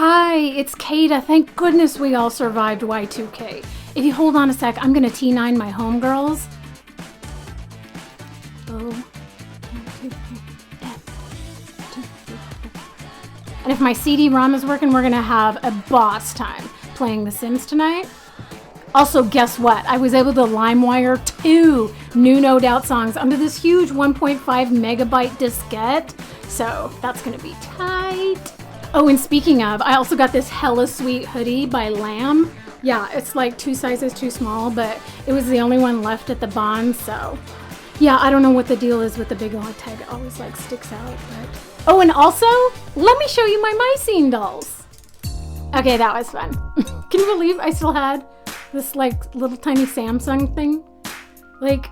Hi, it's Kada. Thank goodness we all survived Y2K. If you hold on a sec, I'm gonna T9 my homegirls. And if my CD-ROM is working, we're gonna have a boss time playing The Sims tonight. Also, guess what? I was able to LimeWire 2 new No Doubt songs onto this huge 1.5 megabyte diskette. So that's gonna be tight. Oh, and speaking of, I also got this hella sweet hoodie by Lamb. Yeah, it's like 2 sizes too small, but it was the only one left at the Bond, so. Yeah, I don't know what the deal is with the big long tag. It always like sticks out, but. Oh, and also, let me show you my Scene dolls. Okay, that was fun. Can you believe I still had this like little tiny Samsung thing? Like,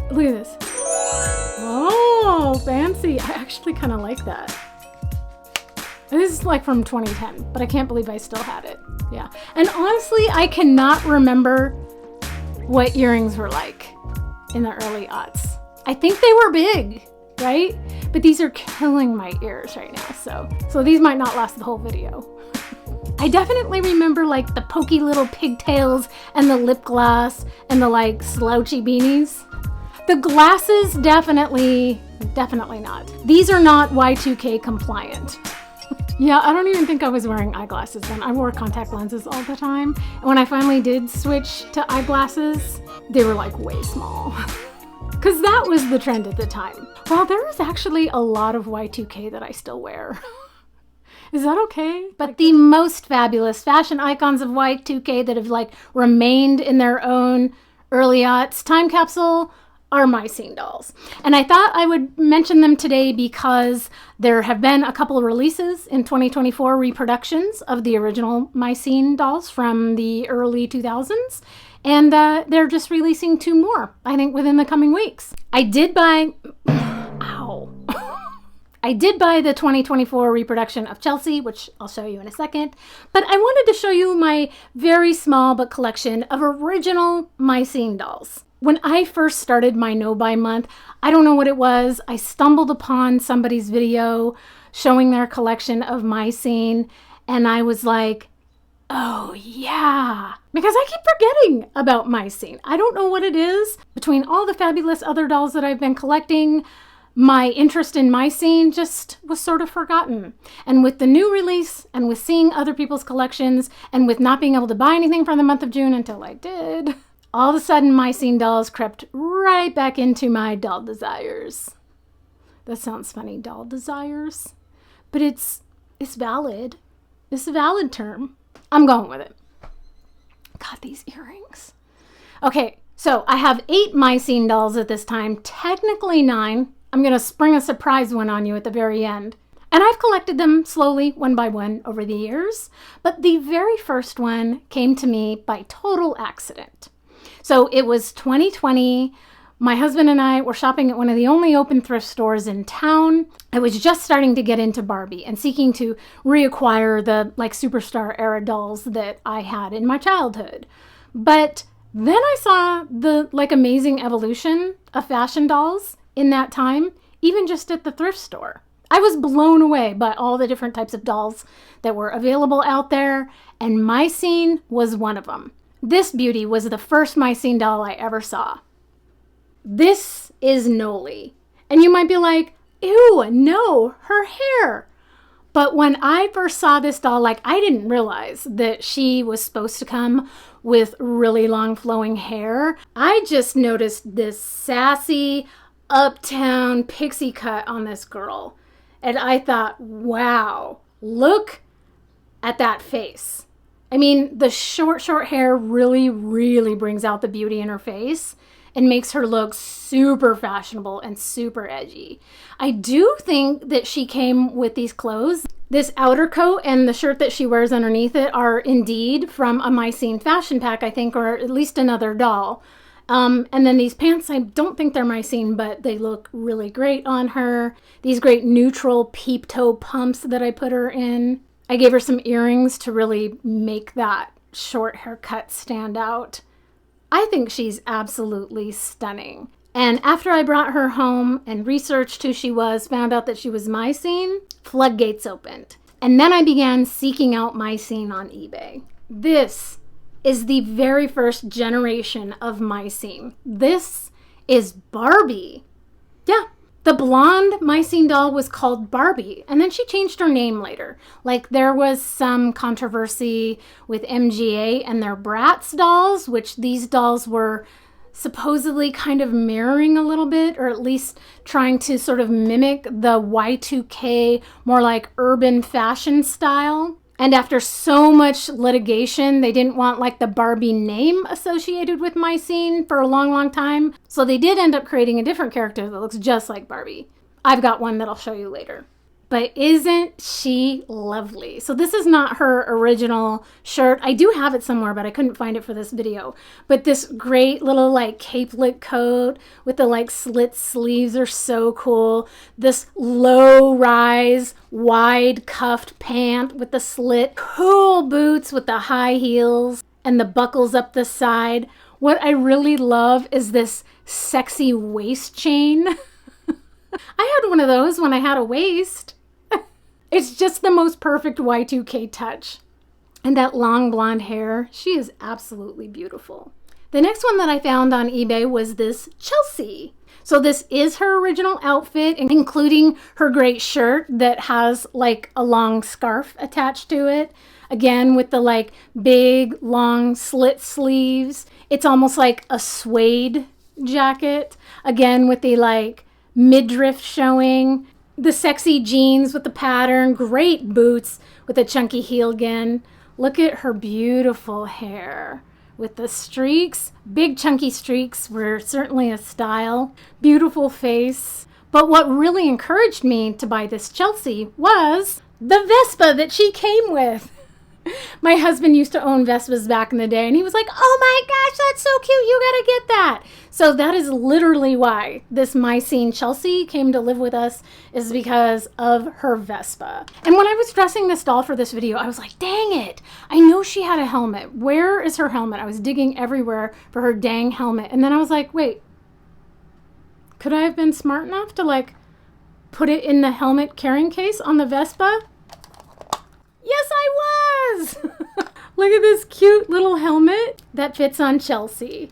look at this. Oh, fancy. I actually kind of like that. This is like from 2010, but I can't believe I still had it. Yeah. And honestly, I cannot remember what earrings were like in the early aughts. I think they were big, right? But these are killing my ears right now, so these might not last the whole video. I definitely remember like the pokey little pigtails and the lip gloss and the like slouchy beanies. The glasses, definitely not. These are not Y2K compliant. Yeah, I don't even think I was wearing eyeglasses then. I wore contact lenses all the time. And when I finally did switch to eyeglasses, they were like way small. Because that was the trend at the time. Well, there is actually a lot of Y2K that I still wear. Is that okay? But the most fabulous fashion icons of Y2K that have like remained in their own early aughts time capsule are My Scene dolls. And I thought I would mention them today because there have been a couple of releases in 2024, reproductions of the original My Scene dolls from the early 2000s. And they're just releasing 2 more, I think, within the coming weeks. I did buy, I did buy the 2024 reproduction of Chelsea, which I'll show you in a second. But I wanted to show you my very small but collection of original My Scene dolls. When I first started my No Buy month, I don't know what it was. I stumbled upon somebody's video showing their collection of My Scene, and I was like, oh yeah, because I keep forgetting about My Scene. I don't know what it is. Between all the fabulous other dolls that I've been collecting, my interest in My Scene just was sort of forgotten. And with the new release, and with seeing other people's collections, and with not being able to buy anything for the month of June until I did, all of a sudden My Scene dolls crept right back into my doll desires. That sounds funny, doll desires, but it's valid. It's a valid term. I'm going with it. God, these earrings. Okay, so I have 8 My Scene dolls at this time, technically 9. I'm gonna spring a surprise one on you at the very end. And I've collected them slowly, one by one, over the years, but the very first one came to me by total accident. So it was 2020. My husband and I were shopping at one of the only open thrift stores in town. I was just starting to get into Barbie and seeking to reacquire the like superstar era dolls that I had in my childhood. But then I saw the like amazing evolution of fashion dolls in that time, even just at the thrift store. I was blown away by all the different types of dolls that were available out there, and My Scene was one of them. This beauty was the first My Scene doll I ever saw. This is Nolee. And you might be like, ew, no, her hair. But when I first saw this doll, like I didn't realize that she was supposed to come with really long flowing hair. I just noticed this sassy, uptown pixie cut on this girl. And I thought, wow, look at that face. I mean, the short hair really, really brings out the beauty in her face and makes her look super fashionable and super edgy. I do think that she came with these clothes. This outer coat and the shirt that she wears underneath it are indeed from a My Scene fashion pack, I think, or at least another doll. And then these pants, I don't think they're My Scene, but they look really great on her. These great neutral peep toe pumps that I put her in. I gave her some earrings to really make that short haircut stand out. I think she's absolutely stunning. And after I brought her home and researched who she was, found out that she was My Scene, floodgates opened. And then I began seeking out My Scene on eBay. This is the very first generation of My Scene. This is Barbie. Yeah, the blonde My Scene doll was called Barbie, and then she changed her name later. Like, there was some controversy with MGA and their Bratz dolls, which these dolls were supposedly kind of mirroring a little bit, or at least trying to sort of mimic the Y2K, more like urban fashion style. And after so much litigation, they didn't want like the Barbie name associated with My Scene for a long time. So they did end up creating a different character that looks just like Barbie. I've got one that I'll show you later. But isn't she lovely? So this is not her original shirt. I do have it somewhere, but I couldn't find it for this video. But this great little like capelet coat with the like slit sleeves are so cool. This low rise, wide cuffed pant with the slit. Cool boots with the high heels and the buckles up the side. What I really love is this sexy waist chain. I had one of those when I had a waist. It's just the most perfect Y2K touch. And that long blonde hair, she is absolutely beautiful. The next one that I found on eBay was this Chelsea. So this is her original outfit, including her great shirt that has like a long scarf attached to it. Again, with the like big, long slit sleeves. It's almost like a suede jacket. Again, with the like midriff showing. The sexy jeans with the pattern, great boots with a chunky heel again. Look at her beautiful hair with the streaks. Big chunky streaks were certainly a style. Beautiful face. But what really encouraged me to buy this Chelsea was the Vespa that she came with. My husband used to own Vespas back in the day, and he was like, oh my gosh, that's so cute, you gotta get that. So that is literally why this My Scene Chelsea came to live with us, is because of her Vespa. And when I was dressing this doll for this video, I was like, dang it, I know she had a helmet. Where is her helmet? I was digging everywhere for her dang helmet. And then I was like, wait, could I have been smart enough to like put it in the helmet carrying case on the Vespa? Yes, I was! Look at this cute little helmet that fits on Chelsea.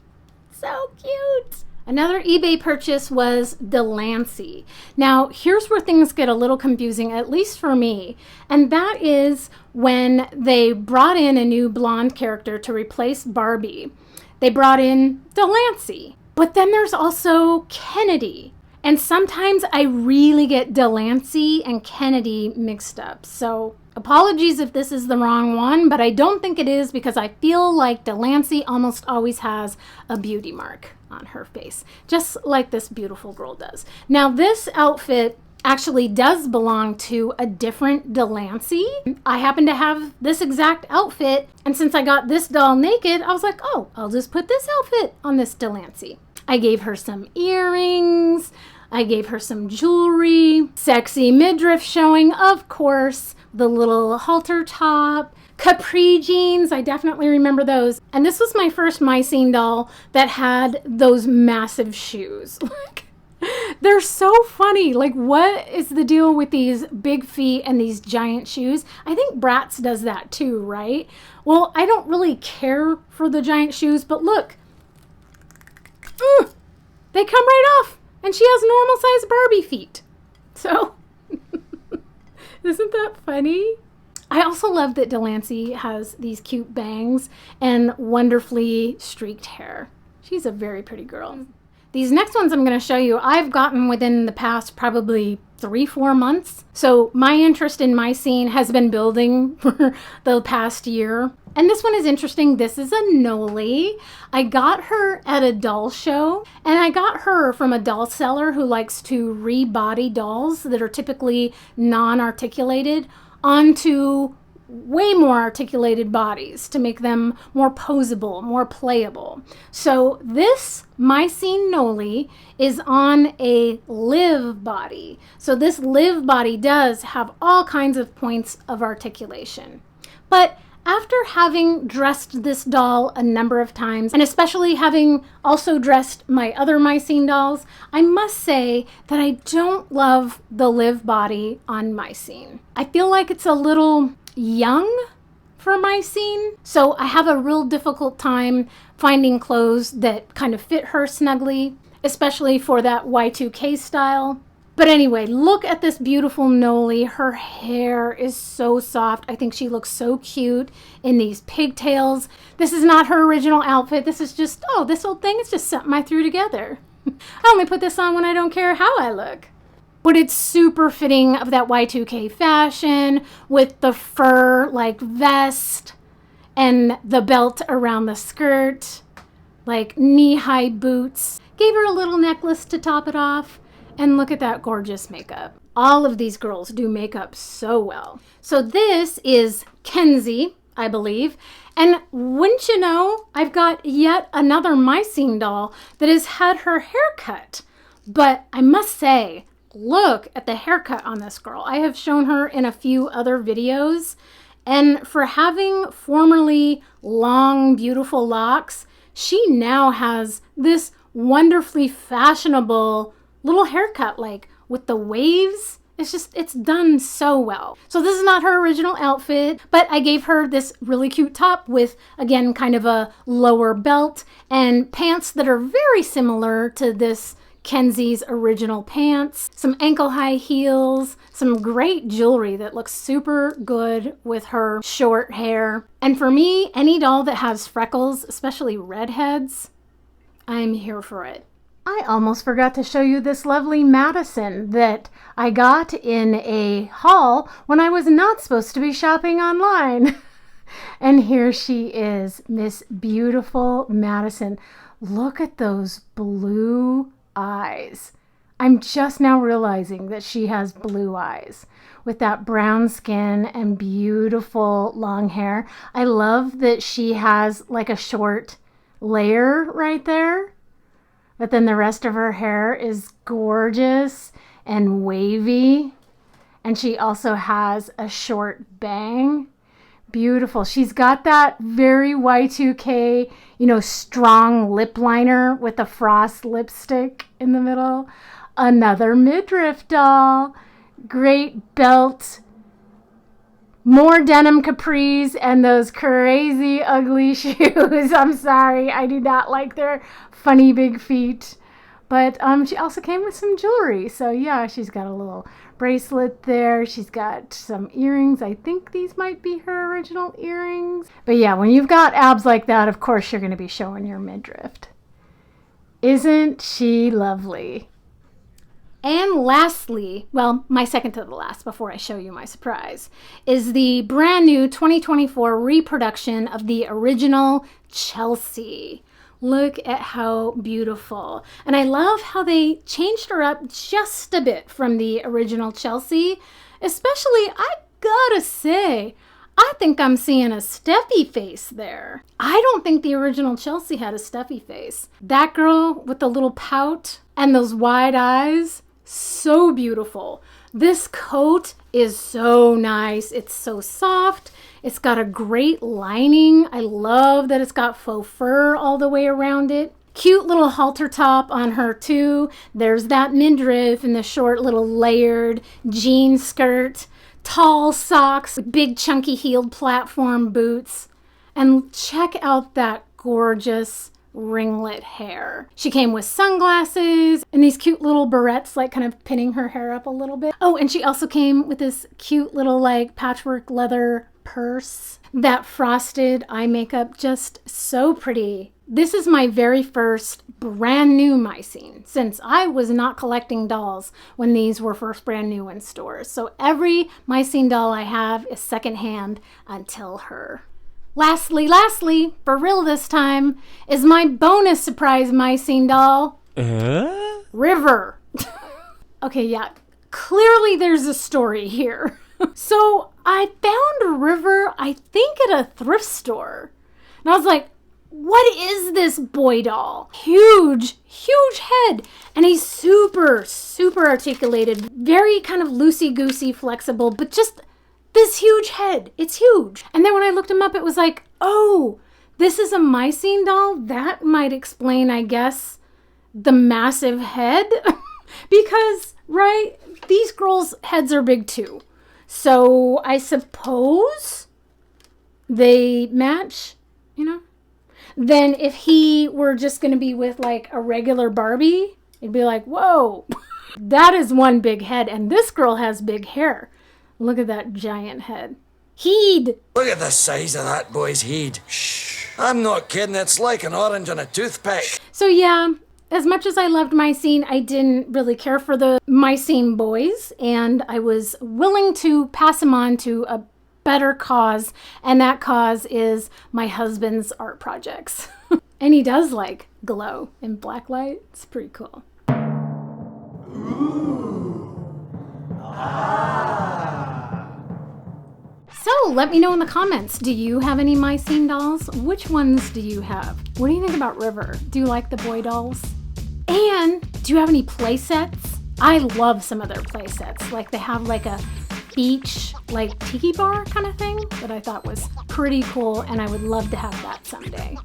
So cute! Another eBay purchase was Delancey. Now, here's where things get a little confusing, at least for me. And that is when they brought in a new blonde character to replace Barbie. They brought in Delancey. But then there's also Kennedy. And sometimes I really get Delancey and Kennedy mixed up. So apologies if this is the wrong one, but I don't think it is, because I feel like Delancey almost always has a beauty mark on her face, just like this beautiful girl does. Now, this outfit actually does belong to a different Delancey. I happen to have this exact outfit, and since I got this doll naked, I was like, oh, I'll just put this outfit on this Delancey. I gave her some earrings, I gave her some jewelry, sexy midriff showing, of course, the little halter top, capri jeans, I definitely remember those. And this was my first My Scene doll that had those massive shoes. They're so funny. Like, what is the deal with these big feet and these giant shoes? I think Bratz does that too, right? Well, I don't really care for the giant shoes, but look. They come right off, and she has normal sized Barbie feet. So, isn't that funny? I also love that Delancey has these cute bangs and wonderfully streaked hair. She's a very pretty girl. These next ones I'm going to show you, I've gotten within the past probably 3-4 months. So my interest in My Scene has been building for the past year. And this one is interesting. This is a Nolee. I got her at a doll show, and I got her from a doll seller who likes to rebody dolls that are typically non-articulated onto way more articulated bodies to make them more posable, more playable. So this My Scene Nolee is on a live body. So this live body does have all kinds of points of articulation. But After having dressed this doll a number of times, and especially having also dressed my other My Scene dolls, I must say that I don't love the live body on My Scene. I feel like it's a little young for My Scene, so I have a real difficult time finding clothes that kind of fit her snugly, especially for that Y2K style. But anyway, look at this beautiful Nolee. Her hair is so soft. I think she looks so cute in these pigtails. This is not her original outfit. This is just, oh, this old thing is just something I threw together. I only put this on when I don't care how I look. But it's super fitting of that Y2K fashion with the fur like vest and the belt around the skirt, like knee-high boots. Gave her a little necklace to top it off. And look at that gorgeous makeup. All of these girls do makeup so well. So this is Kenzie, I believe. And wouldn't you know, I've got yet another My Scene doll that has had her hair cut. But I must say, look at the haircut on this girl. I have shown her in a few other videos. And for having formerly long, beautiful locks, she now has this wonderfully fashionable little haircut, like with the waves. It's done so well. So this is not her original outfit, but I gave her this really cute top with, again, kind of a lower belt and pants that are very similar to this Kenzie's original pants, some ankle high heels, some great jewelry that looks super good with her short hair. And for me, any doll that has freckles, especially redheads, I'm here for it. I almost forgot to show you this lovely Madison that I got in a haul when I was not supposed to be shopping online. And here she is, Miss Beautiful Madison. Look at those blue eyes. I'm just now realizing that she has blue eyes with that brown skin and beautiful long hair. I love that she has like a short layer right there. But then the rest of her hair is gorgeous and wavy. And she also has a short bang. Beautiful. She's got that very Y2K, strong lip liner with a frost lipstick in the middle. Another midriff doll. Great belt. More denim capris and those crazy ugly shoes. I'm sorry, I do not like their funny big feet. But she also came with some jewelry. So yeah, she's got a little bracelet there. She's got some earrings. I think these might be her original earrings. But yeah, when you've got abs like that, of course you're going to be showing your midriff. Isn't she lovely? And lastly, well, my second to the last before I show you my surprise, is the brand new 2024 reproduction of the original Chelsea. Look at how beautiful. And I love how they changed her up just a bit from the original Chelsea. Especially, I gotta say, I think I'm seeing a Steffie face there. I don't think the original Chelsea had a Steffie face. That girl with the little pout and those wide eyes, so beautiful. This coat is so nice. It's so soft. It's got a great lining. I love that it's got faux fur all the way around it. Cute little halter top on her too. There's that midriff and the short little layered jean skirt. Tall socks, big chunky heeled platform boots. And check out that gorgeous ringlet hair. She came with sunglasses and these cute little barrettes, like kind of pinning her hair up a little bit. Oh, and she also came with this cute little like patchwork leather purse. That frosted eye makeup, just so pretty. This is my very first brand new My Scene, since I was not collecting dolls when these were first brand new in stores. So every My Scene doll I have is secondhand until her. Lastly, for real this time, is my bonus surprise My Scene doll, River. Okay, yeah, clearly there's a story here. So I found River, I think at a thrift store. And I was like, what is this boy doll? Huge head. And he's super articulated, very kind of loosey-goosey, flexible, but just this huge head. It's huge. And then when I looked him up, it was like, oh, this is a My Scene doll? That might explain, I guess, the massive head. Because, right, these girls' heads are big too. So I suppose they match, you know? Then if he were just going to be with like a regular Barbie, it'd be like, whoa, that is one big head. And this girl has big hair. Look at that giant head. Heed. Look at the size of that boy's head. Shh. I'm not kidding. It's like an orange on a toothpick. So yeah, as much as I loved My Scene, I didn't really care for the My Scene boys. And I was willing to pass them on to a better cause. And that cause is my husband's art projects. And he does like glow in black light. It's pretty cool. Ooh. Ah. So let me know in the comments, do you have any My Scene dolls? Which ones do you have? What do you think about River? Do you like the boy dolls? And do you have any play sets? I love some of their play sets. Like they have like a beach, like tiki bar kind of thing that I thought was pretty cool, and I would love to have that someday.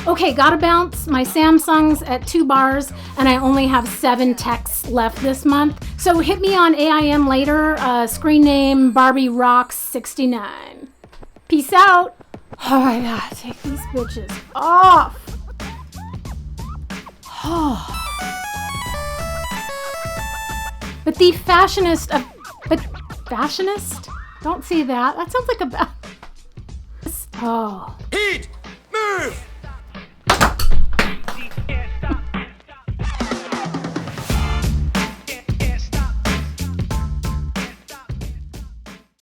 Okay, gotta bounce. My Samsung's at 2 bars, and I only have 7 texts left this month. So hit me on AIM later. Screen name Barbie Rocks 69. Peace out. Oh my God, take these bitches off. But the fashionist of, but fashionist? Don't see that. That sounds like a, oh.